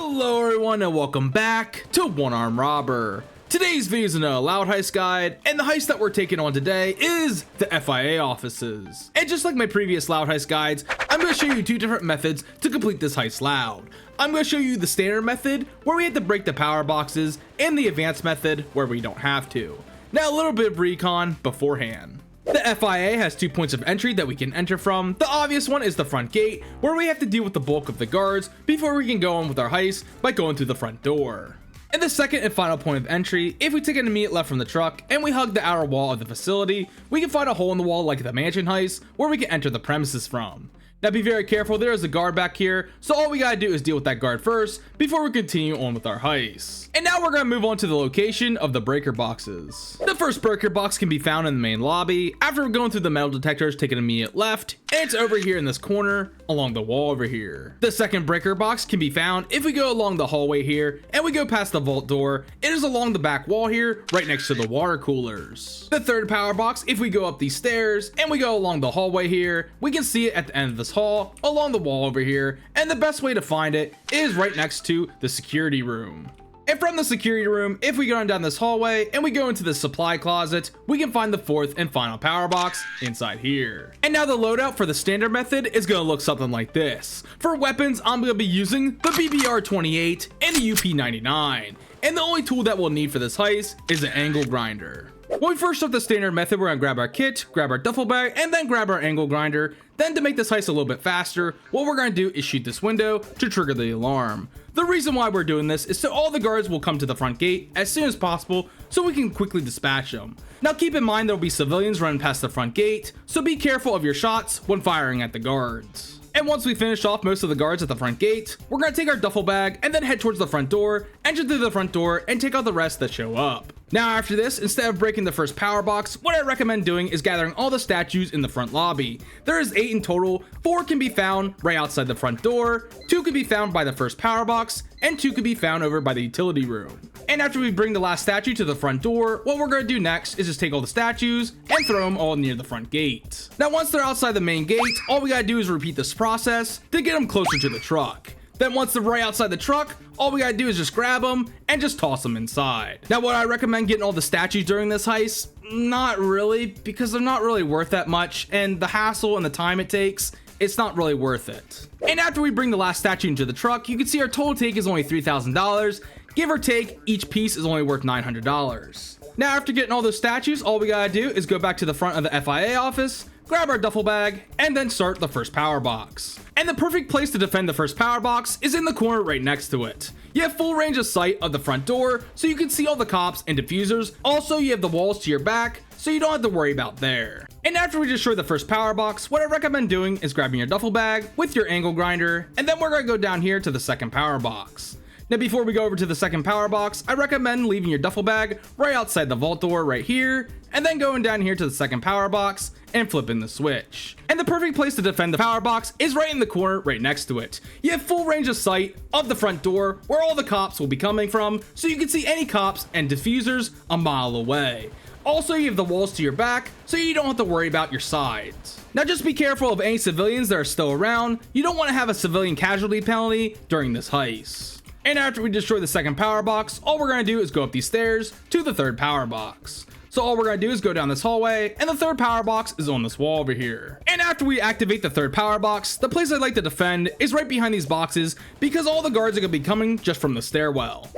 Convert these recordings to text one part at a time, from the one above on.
Hello everyone and welcome back to One Arm Robber. Today's video is a loud heist guide, and the heist that we're taking on today is the FIA offices. And just like my previous loud heist guides, I'm going to show you two different methods to complete this heist loud. I'm going to show you the standard method where we have to break the power boxes and the advanced method where we don't have to. Now a little bit of recon beforehand. The FIA has 2 points of entry that we can enter from. The obvious one is the front gate, where we have to deal with the bulk of the guards before we can go on with our heist by going through the front door. And the second and final point of entry, if we take an immediate left from the truck and we hug the outer wall of the facility, we can find a hole in the wall like the mansion heist where we can enter the premises from. Now be very careful, there is a guard back here, so all we gotta do is deal with that guard first before we continue on with our heist. And now we're gonna move on to the location of the breaker boxes. The first breaker box can be found in the main lobby. After going through the metal detectors, take an immediate left, and it's over here in this corner along the wall over here. The second breaker box can be found if we go along the hallway here and we go past the vault door. It is along the back wall here, right next to the water coolers. The third power box, if we go up these stairs and we go along the hallway here, we can see it at the end of this hall along the wall over here, and the best way to find it is right next to the security room. And from the security room, if we go on down this hallway and we go into the supply closet, we can find the fourth and final power box inside here. And now the loadout for the standard method is going to look something like this. For weapons, I'm going to be using the BBR-28 and the UP-99. And the only tool that we'll need for this heist is an angle grinder. When we first start the standard method, we're going to grab our kit, grab our duffel bag, and then grab our angle grinder. Then to make this heist a little bit faster, what we're going to do is shoot this window to trigger the alarm. The reason why we're doing this is so all the guards will come to the front gate as soon as possible so we can quickly dispatch them. Now keep in mind there will be civilians running past the front gate, so be careful of your shots when firing at the guards. And once we finish off most of the guards at the front gate, we're going to take our duffel bag and then head towards the front door, enter through the front door, and take out the rest that show up. Now after this, instead of breaking the first power box, what I recommend doing is gathering all the statues in the front lobby. There is 8 in total, 4 can be found right outside the front door, 2 can be found by the first power box, and 2 can be found over by the utility room. And after we bring the last statue to the front door, what we're going to do next is just take all the statues and throw them all near the front gate. Now once they're outside the main gate, all we got to do is repeat this process to get them closer to the truck. Then once they're right outside the truck, all we gotta do is just grab them and just toss them inside. Now would I recommend getting all the statues during this heist? Not really, because they're not really worth that much, and the hassle and the time it takes, it's not really worth it. And after we bring the last statue into the truck, you can see our total take is only $3,000. Give or take, each piece is only worth $900. Now after getting all those statues, all we gotta do is go back to the front of the FIA office, grab our duffel bag, and then start the first power box. And the perfect place to defend the first power box is in the corner right next to it. You have full range of sight of the front door, so you can see all the cops and diffusers. Also, you have the walls to your back, so you don't have to worry about there. And after we destroy the first power box, what I recommend doing is grabbing your duffel bag with your angle grinder, and then we're gonna go down here to the second power box. Now before we go over to the second power box, I recommend leaving your duffel bag right outside the vault door right here, and then going down here to the second power box and flipping the switch. And the perfect place to defend the power box is right in the corner right next to it. You have full range of sight of the front door where all the cops will be coming from, so you can see any cops and diffusers a mile away. Also, you have the walls to your back, so you don't have to worry about your sides. Now just be careful of any civilians that are still around. You don't want to have a civilian casualty penalty during this heist. And after we destroy the second power box, all we're going to do is go up these stairs to the third power box. So all we're going to do is go down this hallway, and the third power box is on this wall over here. And after we activate the third power box, the place I'd like to defend is right behind these boxes, because all the guards are going to be coming just from the stairwell.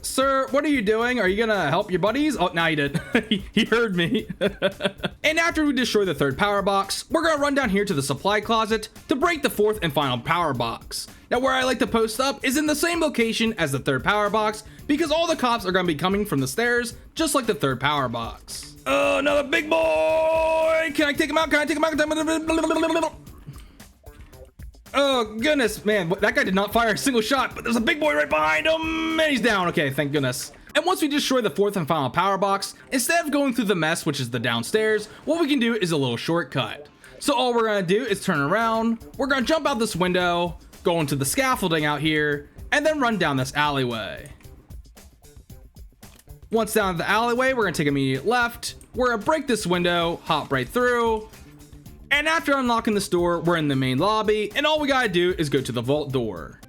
Sir, what are you doing? Are you going to help your buddies? Oh, now he did. He heard me. And after we destroy the third power box, we're going to run down here to the supply closet to break the fourth and final power box. Now where I like to post up is in the same location as the third power box, because all the cops are going to be coming from the stairs, just like the third power box. Oh, another big boy! Can I take him out? Can I take him out? Oh, goodness, man. That guy did not fire a single shot, but there's a big boy right behind him, and he's down. Okay, thank goodness. And once we destroy the fourth and final power box, instead of going through the mess, which is the downstairs, what we can do is a little shortcut. So all we're going to do is turn around, we're going to jump out this window, go into the scaffolding out here, and then run down this alleyway. Once down the alleyway, we're gonna take an immediate left. We're gonna break this window, hop right through, and after unlocking this door, we're in the main lobby, and all we gotta do is go to the vault door.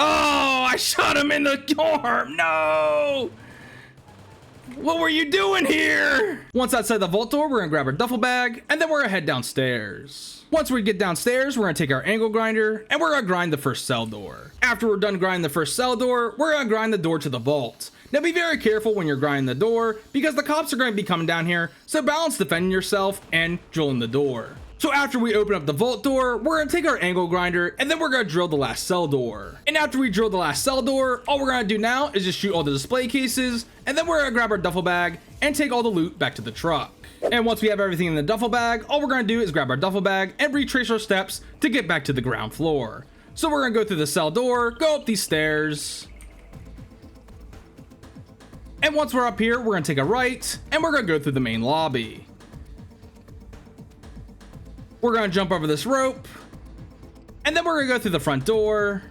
Oh, I shot him in the arm. No. What were you doing here? Once outside the vault door, we're gonna grab our duffel bag and then we're gonna head downstairs. Once we get downstairs, we're gonna take our angle grinder and we're gonna grind the first cell door. After we're done grinding the first cell door, we're gonna grind the door to the vault. Now be very careful when you're grinding the door because the cops are gonna be coming down here, so balance defending yourself and drilling the door. So after we open up the vault door, we're gonna take our angle grinder and then we're gonna drill the last cell door. And after we drill the last cell door, all we're gonna do now is just shoot all the display cases and then we're gonna grab our duffel bag and take all the loot back to the truck. And once we have everything in the duffel bag, all we're gonna do is grab our duffel bag and retrace our steps to get back to the ground floor. So we're gonna go through the cell door, go up these stairs. And once we're up here, we're gonna take a right and we're gonna go through the main lobby. We're gonna jump over this rope and then we're gonna go through the front door.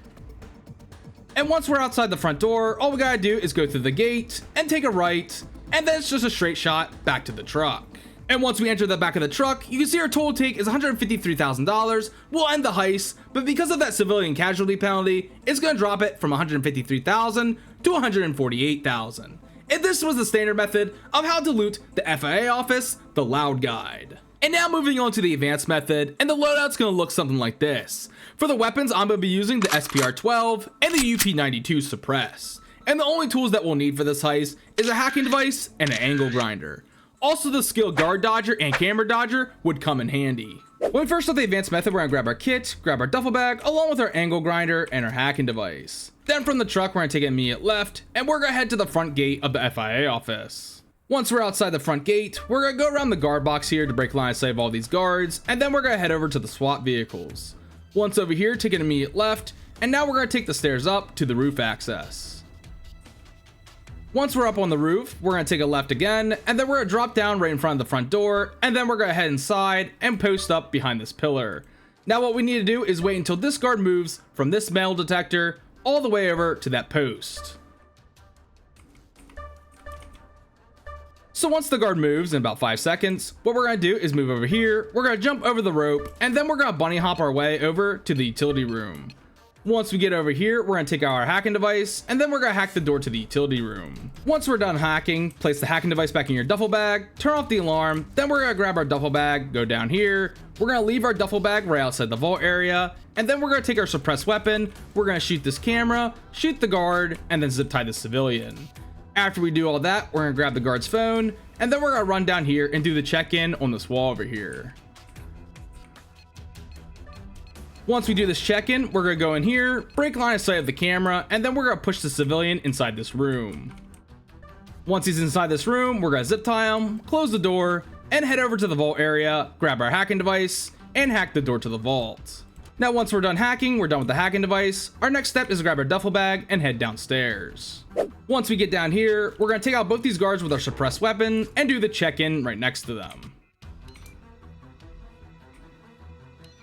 And once we're outside the front door, all we gotta do is go through the gate and take a right, and then it's just a straight shot back to the truck. And once we enter the back of the truck, you can see our total take is $153,000. We'll end the heist, but because of that civilian casualty penalty, it's gonna drop it from $153,000 to $148,000. And this was the standard method of how to loot the FIA office, the Loud Guide. And now moving on to the advanced method, and the loadout's gonna look something like this. For the weapons, I'm gonna be using the SPR-12 and the UP-92 Suppress. And the only tools that we'll need for this heist is a hacking device and an angle grinder. Also, the skill guard dodger and camera dodger would come in handy. When we first start the advanced method, we're gonna grab our kit, grab our duffel bag, along with our angle grinder and our hacking device. Then from the truck, we're gonna take an immediate left, and we're gonna head to the front gate of the FIA office. Once we're outside the front gate, we're gonna go around the guard box here to break line of sight of all these guards, and then we're gonna head over to the SWAT vehicles. Once over here, take an immediate left, and now we're gonna take the stairs up to the roof access. Once we're up on the roof, we're gonna take a left again, and then we're gonna drop down right in front of the front door, and then we're gonna head inside and post up behind this pillar. Now what we need to do is wait until this guard moves from this metal detector all the way over to that post. So once the guard moves in about 5 seconds, what we're gonna do is move over here, we're gonna jump over the rope, and then we're gonna bunny hop our way over to the utility room. Once we get over here, we're gonna take out our hacking device, and then we're gonna hack the door to the utility room. Once we're done hacking, place the hacking device back in your duffel bag, turn off the alarm, then we're gonna grab our duffel bag, go down here, we're gonna leave our duffel bag right outside the vault area, and then we're gonna take our suppressed weapon, we're gonna shoot this camera, shoot the guard, and then zip tie the civilian. After we do all that, we're gonna grab the guard's phone, and then we're gonna run down here and do the check-in on this wall over here. Once we do this check-in, we're gonna go in here, break line of sight of the camera, and then we're gonna push the civilian inside this room. Once he's inside this room, we're gonna zip tie him, close the door, and head over to the vault area, grab our hacking device, and hack the door to the vault. Now once we're done hacking, we're done with the hacking device. Our next step is to grab our duffel bag and head downstairs. Once we get down here, we're gonna take out both these guards with our suppressed weapon and do the check-in right next to them.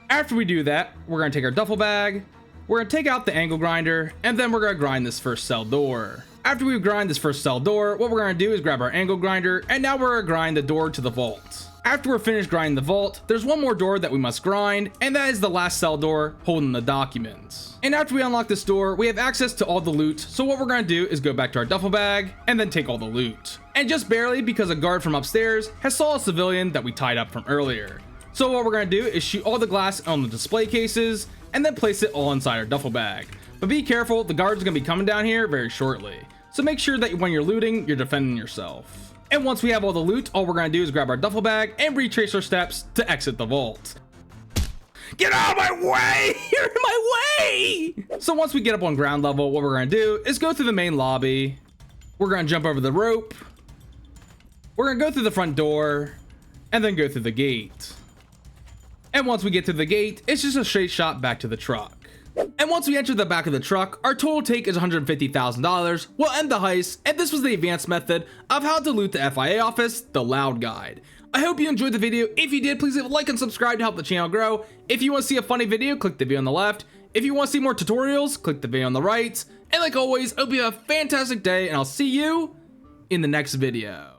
After we do that, we're gonna take our duffel bag, we're gonna take out the angle grinder, and then we're gonna grind this first cell door. After we grind this first cell door, what we're gonna do is grab our angle grinder, and now we're gonna grind the door to the vault. After we're finished grinding the vault, there's one more door that we must grind, and that is the last cell door holding the documents. And after we unlock this door, we have access to all the loot, so what we're gonna do is go back to our duffel bag, and then take all the loot. And just barely, because a guard from upstairs has saw a civilian that we tied up from earlier. So what we're gonna do is shoot all the glass on the display cases, and then place it all inside our duffel bag. But be careful, the guard's gonna be coming down here very shortly. So make sure that when you're looting, you're defending yourself. And once we have all the loot, all we're gonna do is grab our duffel bag and retrace our steps to exit the vault. Get out of my way! You're in my way! So once we get up on ground level, what we're gonna do is go through the main lobby. We're gonna jump over the rope. We're gonna go through the front door and then go through the gate. And once we get to the gate, it's just a straight shot back to the truck. And once we enter the back of the truck, our total take is $150,000. We'll end the heist, and this was the advanced method of how to loot the FIA office, the Loud Guide. I hope you enjoyed the video. If you did, please leave a like and subscribe to help the channel grow. If you want to see a funny video, click the video on the left. If you want to see more tutorials, click the video on the right. And like always, I hope you have a fantastic day, and I'll see you in the next video.